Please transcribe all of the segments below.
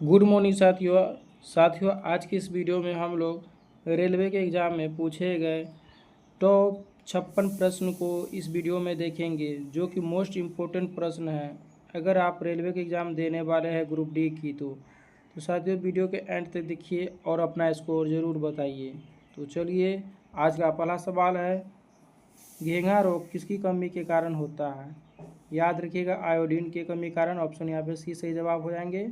Good morning साथियों आज की इस वीडियो में हम लोग रेलवे के एग्ज़ाम में पूछे गए टॉप 56 प्रश्न को इस वीडियो में देखेंगे, जो कि मोस्ट इम्पोर्टेंट प्रश्न है अगर आप रेलवे के एग्ज़ाम देने वाले हैं ग्रुप डी की। तो साथियों वीडियो के एंड तक देखिए और अपना स्कोर ज़रूर बताइए। तो चलिए, आज का पहला सवाल है, घेंघा रोग किसकी कमी के कारण होता है? याद रखिएगा, आयोडीन की कमी कारण। ऑप्शन यहाँ पे सी सही जवाब हो जाएंगे।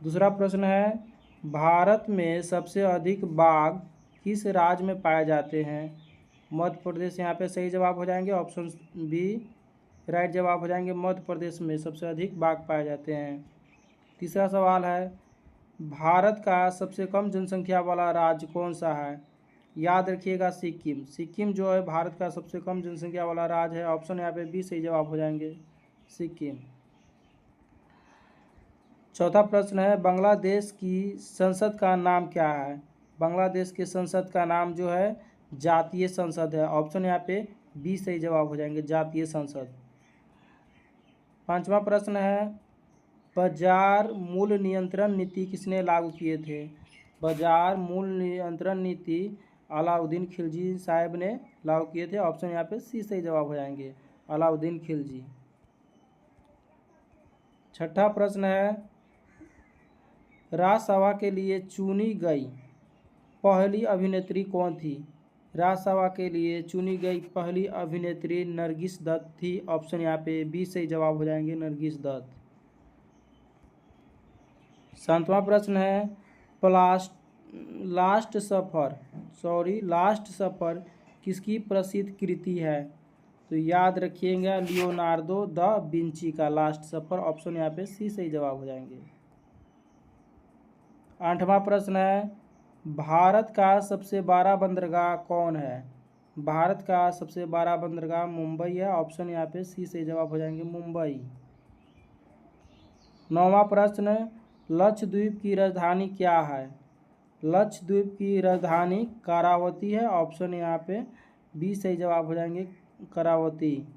दूसरा प्रश्न है, भारत में सबसे अधिक बाघ किस राज्य में पाए जाते हैं? मध्य प्रदेश यहाँ पे सही जवाब हो जाएंगे। ऑप्शन बी राइट जवाब हो जाएंगे। मध्य प्रदेश में सबसे अधिक बाघ पाए जाते हैं। तीसरा सवाल है, भारत का सबसे कम जनसंख्या वाला राज्य कौन सा है? याद रखिएगा, सिक्किम। सिक्किम जो है भारत का सबसे कम जनसंख्या वाला राज्य है। ऑप्शन यहाँ पे बी सही जवाब हो जाएंगे, सिक्किम। चौथा प्रश्न है, बांग्लादेश की संसद का नाम क्या है? बांग्लादेश के संसद का नाम जो है जातीय संसद है। ऑप्शन यहाँ पे बी सही जवाब हो जाएंगे, जातीय संसद। पांचवा प्रश्न है, बाजार मूल्य नियंत्रण नीति किसने लागू किए थे? बाजार मूल्य नियंत्रण नीति अलाउद्दीन खिलजी साहब ने लागू किए थे। ऑप्शन यहाँ पे सी सही जवाब हो जाएंगे, अलाउद्दीन खिलजी। छठा प्रश्न है, राज्यसभा के लिए चुनी गई पहली अभिनेत्री कौन थी? राज्यसभा के लिए चुनी गई पहली अभिनेत्री नरगिस दत्त थी। ऑप्शन यहाँ पे बी सही जवाब हो जाएंगे, नरगिस दत्त। सातवां प्रश्न है, लास्ट सफर किसकी प्रसिद्ध कृति है? तो याद रखिएगा, लियोनार्दो दा विंची का लास्ट सफर। ऑप्शन यहाँ पे सी सही जवाब हो जाएंगे। आठवां प्रश्न है, भारत का सबसे बड़ा बंदरगाह कौन है? भारत का सबसे बड़ा बंदरगाह मुंबई है। ऑप्शन यहाँ पे सी से जवाब हो जाएंगे, मुंबई। नौवां प्रश्न, लक्षद्वीप की राजधानी क्या है? लक्षद्वीप की राजधानी करावती है। ऑप्शन यहाँ पे बी सही जवाब हो जाएंगे, करावती।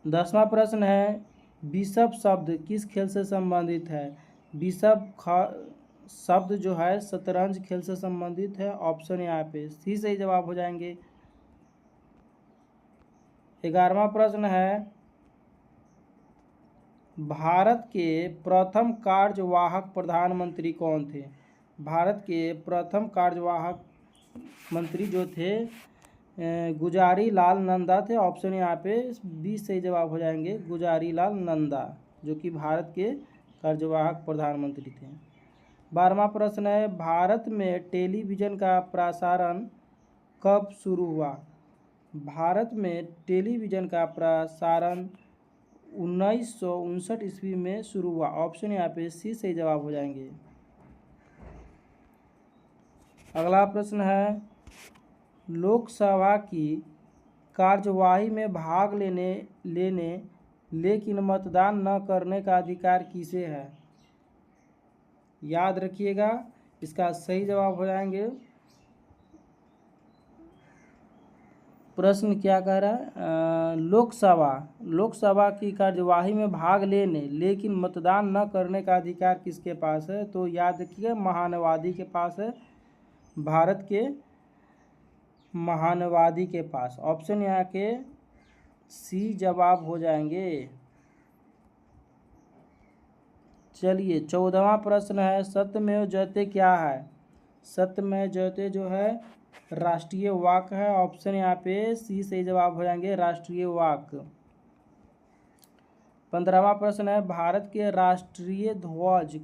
10वां प्रश्न है, बिशप शब्द किस खेल से संबंधित है? बिशप शब्द जो है शतरंज खेल से संबंधित है। ऑप्शन यहाँ पे सी सही जवाब हो जाएंगे। 11वां प्रश्न है, भारत के प्रथम कार्यवाहक प्रधानमंत्री कौन थे? भारत के प्रथम कार्यवाहक मंत्री जो थे गुजारी लाल नंदा थे। ऑप्शन यहाँ पे बी सही जवाब हो जाएंगे, गुजारी लाल नंदा, जो कि भारत के कार्यवाहक प्रधानमंत्री थे। 12वां प्रश्न है, भारत में टेलीविज़न का प्रसारण कब शुरू हुआ? भारत में टेलीविज़न का प्रसारण 1959 ईस्वी में शुरू हुआ। ऑप्शन यहाँ पे सी सही जवाब हो जाएंगे। अगला प्रश्न है, लोकसभा की कार्यवाही में भाग लेने लेकिन मतदान न करने का अधिकार किसे है? याद रखिएगा, इसका सही जवाब हो जाएंगे, प्रश्न क्या कह रहा है, लोकसभा की कार्यवाही में भाग लेने लेकिन मतदान न करने का अधिकार किसके पास है? तो याद रखिएगा, महानवादी के पास है, भारत के महानवादी के पास। ऑप्शन यहाँ के सी जवाब हो जाएंगे। चलिए, 14वां प्रश्न है, सत्यमेव जयते क्या है? सत्यमेव जयते जो है राष्ट्रीय वाक्य है। ऑप्शन यहाँ पे सी सही जवाब हो जाएंगे, राष्ट्रीय वाक्य। 15वां प्रश्न है, भारत के राष्ट्रीय ध्वज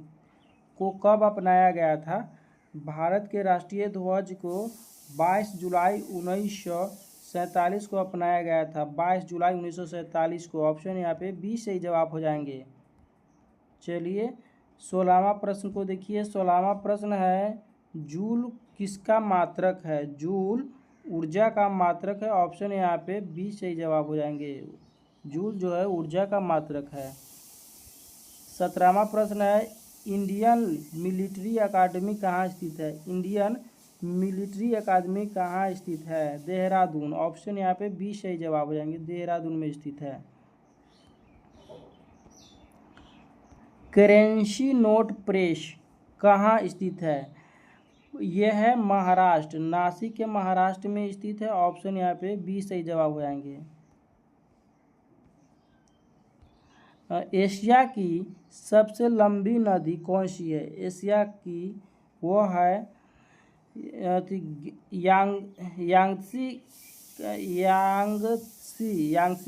को कब अपनाया गया था? भारत के राष्ट्रीय ध्वज को 22 जुलाई 1947 को अपनाया गया था, 22 जुलाई 1947 को। ऑप्शन यहाँ पे बी सही जवाब हो जाएंगे। चलिए, 16वां प्रश्न को देखिए। 16वां प्रश्न है, जूल किसका मात्रक है? जूल ऊर्जा का मात्रक है। ऑप्शन यहाँ पे बी सही जवाब हो जाएंगे, जूल जो है ऊर्जा का मात्रक है। 17वां प्रश्न है, इंडियन मिलिट्री अकादमी कहाँ स्थित है? इंडियन मिलिट्री अकादमी कहाँ स्थित है? देहरादून। ऑप्शन यहाँ पे बी सही जवाब हो जाएंगे, देहरादून में स्थित है। करेंसी नोट प्रेस कहाँ स्थित है? यह है महाराष्ट्र, नासिक के महाराष्ट्र में स्थित है। ऑप्शन यहाँ पे बी सही जवाब हो जाएंगे। एशिया की सबसे लंबी नदी कौन सी है? एशिया की वो है यांगसी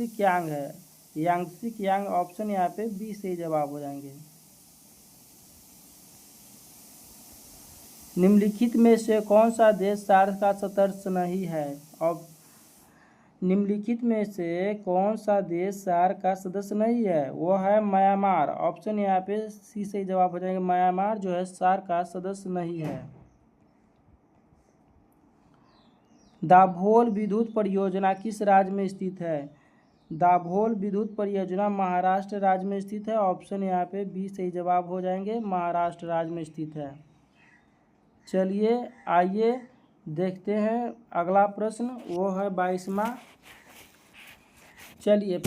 क्यांग है। यांगसी क्यांग, ऑप्शन यहाँ पे बी सही जवाब हो जाएंगे। निम्नलिखित में से कौन सा देश सार्क का सदस्य नहीं है? और निम्नलिखित में से कौन सा देश सार्क का सदस्य नहीं है? वो है म्यांमार। ऑप्शन यहाँ पे सी सही जवाब हो जाएंगे। म्यांमार जो है सार्क का सदस्य नहीं है। दाभोल विद्युत परियोजना किस राज्य में स्थित है? दाभोल विद्युत परियोजना महाराष्ट्र राज्य में स्थित है। ऑप्शन यहाँ पे बी सही जवाब हो जाएंगे। महाराष्ट्र राज्य में स्थित है। चलिए आइए देखते हैं अगला प्रश्न, वो है 22वां। चलिए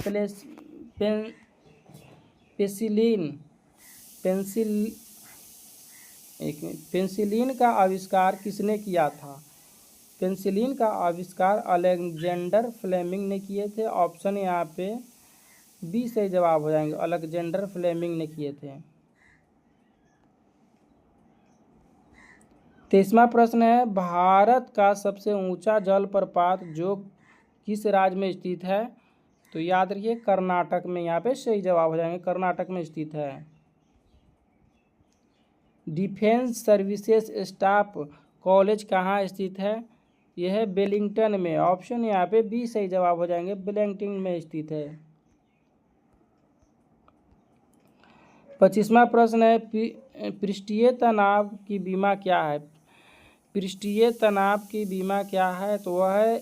पेंसिलिन का आविष्कार किसने किया था? पेंसिलिन का आविष्कार अलेक्जेंडर फ्लेमिंग ने किए थे। ऑप्शन यहाँ पे बी सही जवाब हो जाएंगे। अलेक्जेंडर फ्लेमिंग ने किए थे। 23वां प्रश्न है, भारत का सबसे ऊंचा जलप्रपात जो किस राज्य में स्थित है? तो याद रखिए कर्नाटक में, यहाँ पे सही जवाब हो जाएंगे। कर्नाटक में स्थित है। डिफेंस सर्विसेज स्टाफ कॉलेज कहाँ स्थित है? यह है वेलिंगटन में। ऑप्शन यहाँ पे बी सही जवाब हो जाएंगे। वेलिंगटन में स्थित है। 25वां प्रश्न है, पृष्ठीय तनाव की बीमा क्या है? पृष्ठीय तनाव की बीमा क्या है? तो वह है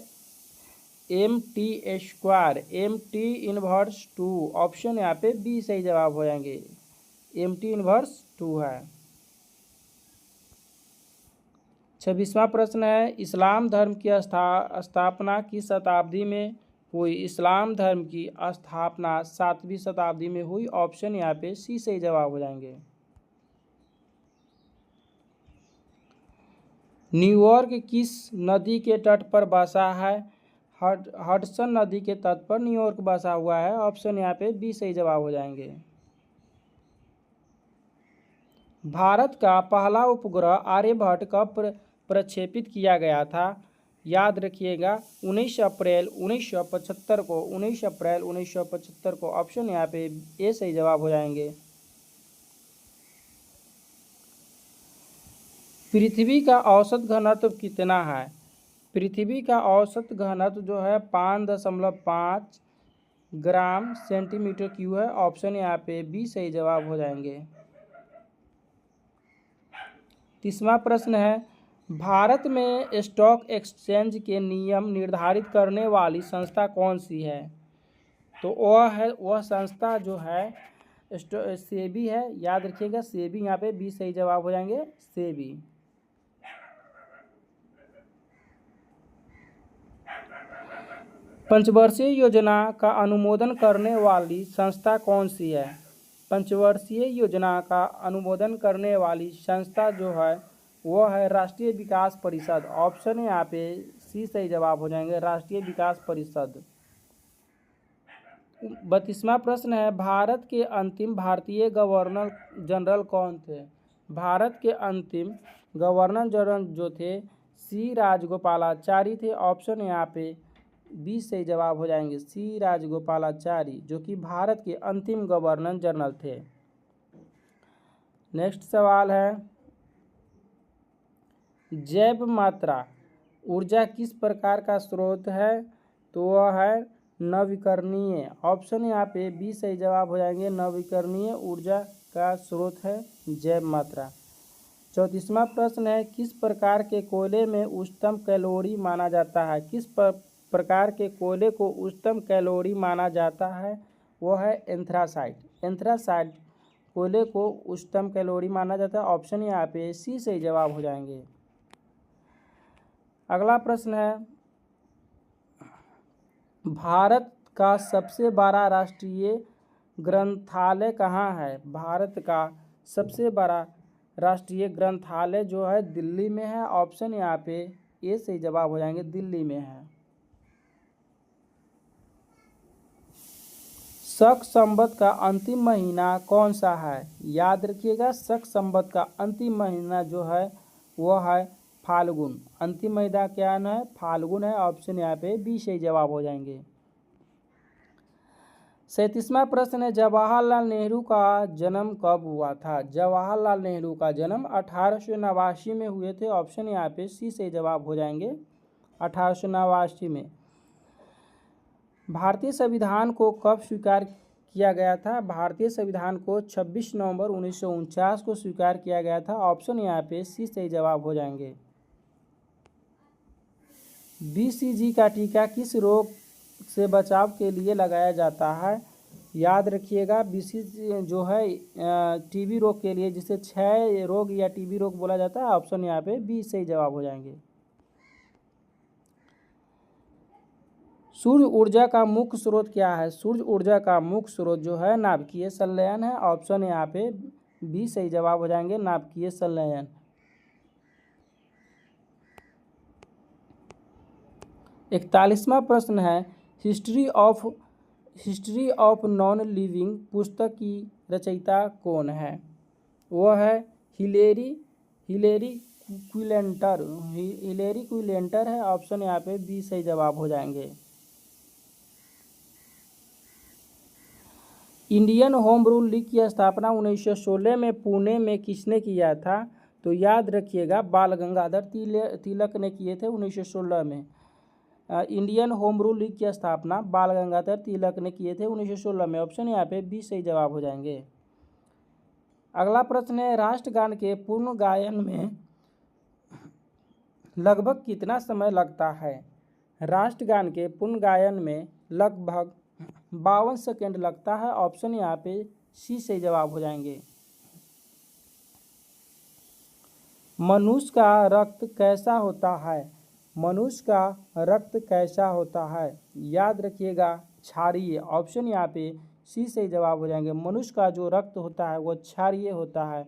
MT², MT−2। ऑप्शन यहाँ पे बी सही जवाब हो जाएंगे। MT−2 है। 26वां प्रश्न है, इस्लाम धर्म की स्थापना किस शताब्दी में हुई? इस्लाम धर्म की स्थापना 7वीं शताब्दी में हुई। ऑप्शन यहाँ पे सी सही जवाब हो जाएंगे। न्यूयॉर्क किस नदी के तट पर बसा है? हडसन नदी के तट पर न्यूयॉर्क बसा हुआ है। ऑप्शन यहाँ पे बी सही जवाब हो जाएंगे। भारत का पहला उपग्रह आर्यभट्ट कब प्रक्षेपित किया गया था? याद रखिएगा 19 अप्रैल 1975 को। 19 अप्रैल 1975 को। ऑप्शन यहाँ पे ए सही जवाब हो जाएंगे। पृथ्वी का औसत घनत्व कितना है? पृथ्वी का औसत घनत्व जो है 5.5 ग्राम सेंटीमीटर क्यूब है। ऑप्शन यहाँ पे बी सही जवाब हो जाएंगे। 30वां प्रश्न है, भारत में स्टॉक एक्सचेंज के नियम निर्धारित करने वाली संस्था कौन सी है? तो वह संस्था जो है सेबी है। याद रखिएगा सेबी, यहाँ पे बी सही जवाब हो जाएंगे। सेबी। पंचवर्षीय योजना का अनुमोदन करने वाली संस्था कौन सी है? पंचवर्षीय योजना का अनुमोदन करने वाली संस्था जो है वो है राष्ट्रीय विकास परिषद। ऑप्शन यहाँ पे सी सही जवाब हो जाएंगे। राष्ट्रीय विकास परिषद। 32वां प्रश्न है, भारत के अंतिम भारतीय गवर्नर जनरल कौन थे? भारत के अंतिम गवर्नर जनरल जो थे सी राजगोपालाचारी थे। ऑप्शन यहाँ पे बी सही जवाब हो जाएंगे। सी राजगोपालाचारी जो कि भारत के अंतिम गवर्नर जनरल थे। नेक्स्ट सवाल है, जैव मात्रा ऊर्जा किस प्रकार का स्रोत है? तो वह है नवीकरणीय। ऑप्शन यहाँ पे बी सही जवाब हो जाएंगे। नवीकरणीय ऊर्जा का स्रोत है जैव मात्रा। 34वां प्रश्न है, किस प्रकार के कोयले में उच्चतम कैलोरी माना जाता है? किस प्रकार के कोयले को उच्चतम कैलोरी माना जाता है? वो है एंथ्रासाइट। एंथ्रासाइट कोयले को उच्चतम कैलोरी माना जाता है। ऑप्शन यहाँ पे सी सही जवाब हो जाएंगे। अगला प्रश्न है, भारत का सबसे बड़ा राष्ट्रीय ग्रंथालय कहाँ है? भारत का सबसे बड़ा राष्ट्रीय ग्रंथालय जो है दिल्ली में है। ऑप्शन यहाँ पे ए से जवाब हो जाएंगे, दिल्ली में है। शक संवत का अंतिम महीना कौन सा है? याद रखिएगा, शक संवत का अंतिम महीना जो है वह है फाल्गुन। अंतिम महीना क्या है? फाल्गुन है। ऑप्शन यहाँ पे बी से जवाब हो जाएंगे। 37वां प्रश्न है, जवाहरलाल नेहरू का जन्म कब हुआ था? जवाहरलाल नेहरू का जन्म 1889 में हुए थे। ऑप्शन यहाँ पे सी से जवाब हो जाएंगे, 1889 में। भारतीय संविधान को कब स्वीकार किया गया था? भारतीय संविधान को 26 नवंबर 1949 को स्वीकार किया गया था। ऑप्शन यहाँ पे सी से जवाब हो जाएंगे। BCG का टीका किस रोग से बचाव के लिए लगाया जाता है? याद रखिएगा, BCG जो है टीबी रोग के लिए, जिसे क्षय रोग या टीबी रोग बोला जाता है। ऑप्शन यहाँ पे बी से जवाब हो जाएंगे। सूर्य ऊर्जा का मुख्य स्रोत क्या है? सूर्य ऊर्जा का मुख्य स्रोत जो है नाभिकीय संलयन है। ऑप्शन यहाँ पे बी सही जवाब हो जाएंगे, नाभिकीय संलयन। 41वां प्रश्न है, हिस्ट्री ऑफ नॉन लिविंग पुस्तक की रचयिता कौन है? वह है हिलेरी क्विलेंटर है। ऑप्शन यहाँ पे बी सही जवाब हो जाएंगे। इंडियन होम रूल लीग की स्थापना 1916 में पुणे में किसने किया था? तो याद रखिएगा, बाल गंगाधर तिलक ने किए थे 1916 में। इंडियन होम रूल लीग की स्थापना बाल गंगाधर तिलक ने किए थे 1916 में। ऑप्शन यहाँ पे बी सही जवाब हो जाएंगे। अगला प्रश्न है, राष्ट्रगान के पूर्ण गायन में लगभग कितना समय लगता है? राष्ट्रगान के पूर्ण गायन में लगभग 52 सेकेंड लगता है। ऑप्शन यहाँ पे सी से जवाब हो जाएंगे। मनुष्य का रक्त कैसा होता है? मनुष्य का रक्त कैसा होता है? याद रखिएगा, क्षारीय। ऑप्शन यहाँ पे सी से जवाब हो जाएंगे। मनुष्य का जो रक्त होता है वह क्षारीय होता है।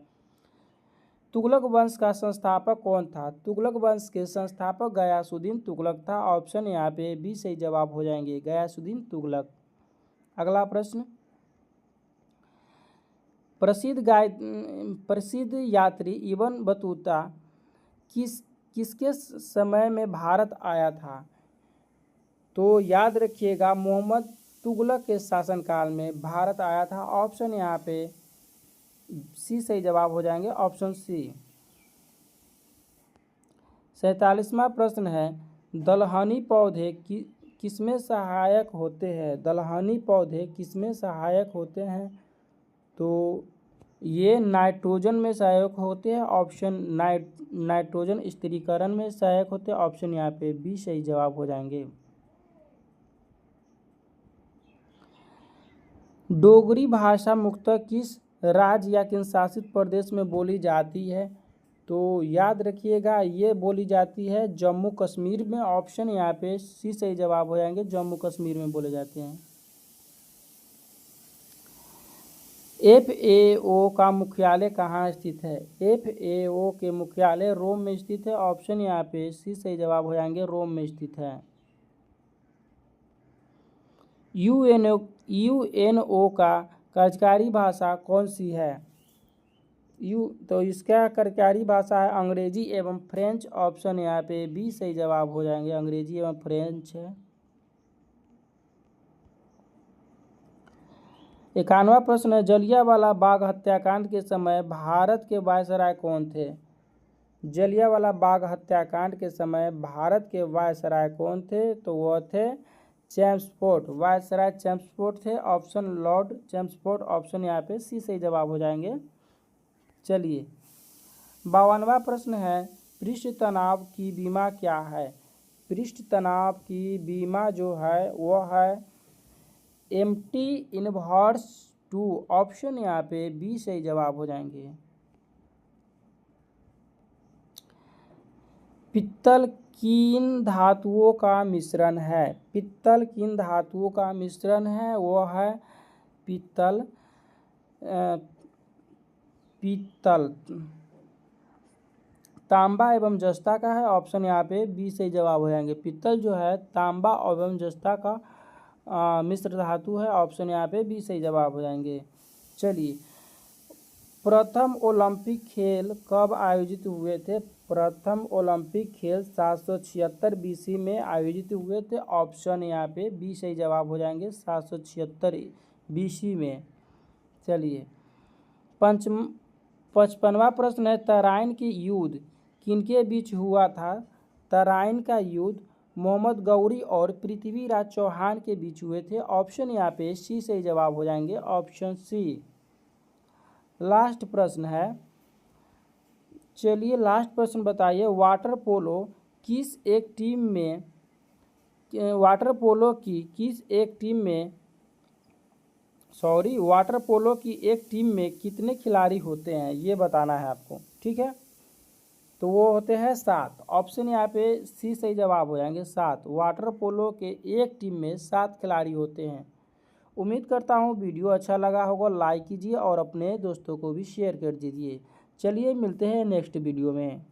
तुगलक वंश का संस्थापक कौन था? तुगलक वंश के संस्थापक गयासुद्दीन तुगलक था। ऑप्शन यहाँ पे बी से जवाब हो जाएंगे, गयासुद्दीन तुगलक। अगला प्रश्न, प्रसिद्ध यात्री इब्न बतूता किसके समय में भारत आया था? तो याद रखिएगा, मोहम्मद तुगलक के शासनकाल में भारत आया था। ऑप्शन यहाँ पे सी सही जवाब हो जाएंगे, ऑप्शन सी। 47वां प्रश्न है, दलहनी पौधे किसमें सहायक होते हैं? दलहनी पौधे किसमें सहायक होते हैं? तो ये नाइट्रोजन में सहायक होते हैं। ऑप्शन नाइट्रोजन स्थिरीकरण में सहायक होते हैं। ऑप्शन यहाँ पे बी सही जवाब हो जाएंगे। डोगरी भाषा मुख्यतः किस राज्य या केंद्र शासित प्रदेश में बोली जाती है? तो याद रखिएगा, ये बोली जाती है जम्मू कश्मीर में। ऑप्शन यहाँ पे सी सही जवाब हो जाएंगे, जम्मू कश्मीर में बोले जाते हैं। FAO का मुख्यालय कहाँ स्थित है? FAO के मुख्यालय रोम में स्थित है। ऑप्शन यहाँ पे सी सही जवाब हो जाएंगे, रोम में स्थित है। UNO का कार्यकारी भाषा कौन सी है? तो इसका कार्यकारी भाषा है अंग्रेजी एवं फ्रेंच। ऑप्शन यहाँ पे बी सही जवाब हो जाएंगे, अंग्रेजी एवं फ्रेंच है। 51वां प्रश्न है, जलियांवाला बाग हत्याकांड के समय भारत के वायसराय कौन थे? जलियांवाला बाग हत्याकांड के समय भारत के वायसराय कौन थे? तो वह थे चैम्सफोर्ड। वायसराय चैम्सफोर्ड थे। Option Lord Chelmsford. ऑप्शन यहाँ पे सी सही जवाब हो जाएंगे। चलिए, 52वां प्रश्न है, पृष्ठ तनाव की बीमा क्या है? पृष्ठ तनाव की बीमा जो है वह है MT इनवर्स 2। ऑप्शन यहाँ पे बी सही जवाब हो जाएंगे। पित्तल किन धातुओं का मिश्रण है? पित्तल किन धातुओं का मिश्रण है? वह है पीतल। तांबा एवं जस्ता का है, ऑप्शन यहाँ पे बी सही जवाब हो जाएंगे। पीतल जो है तांबा एवं जस्ता का मिश्र धातु है, ऑप्शन यहाँ पे बी सही जवाब हो जाएंगे। चलिए, प्रथम ओलंपिक खेल कब आयोजित हुए थे? प्रथम ओलंपिक खेल 776 BC में आयोजित हुए थे, ऑप्शन यहाँ पे बी सही जवाब हो जाएंगे, 776 BC में। चलिए, 55वां प्रश्न है, तराइन की युद्ध किनके बीच हुआ था? तराइन का युद्ध मोहम्मद गौरी और पृथ्वीराज चौहान के बीच हुए थे, ऑप्शन यहाँ पे सी सही जवाब हो जाएंगे, ऑप्शन सी। लास्ट प्रश्न है, चलिए लास्ट प्रश्न बताइए, वाटर पोलो की एक टीम में कितने खिलाड़ी होते हैं, ये बताना है आपको, ठीक है। तो वो होते हैं 7, ऑप्शन यहाँ पे सी सही जवाब हो जाएंगे, 7। वाटर पोलो के एक टीम में 7 खिलाड़ी होते हैं। उम्मीद करता हूँ वीडियो अच्छा लगा होगा, लाइक कीजिए और अपने दोस्तों को भी शेयर कर दीजिए। चलिए मिलते हैं नेक्स्ट वीडियो में।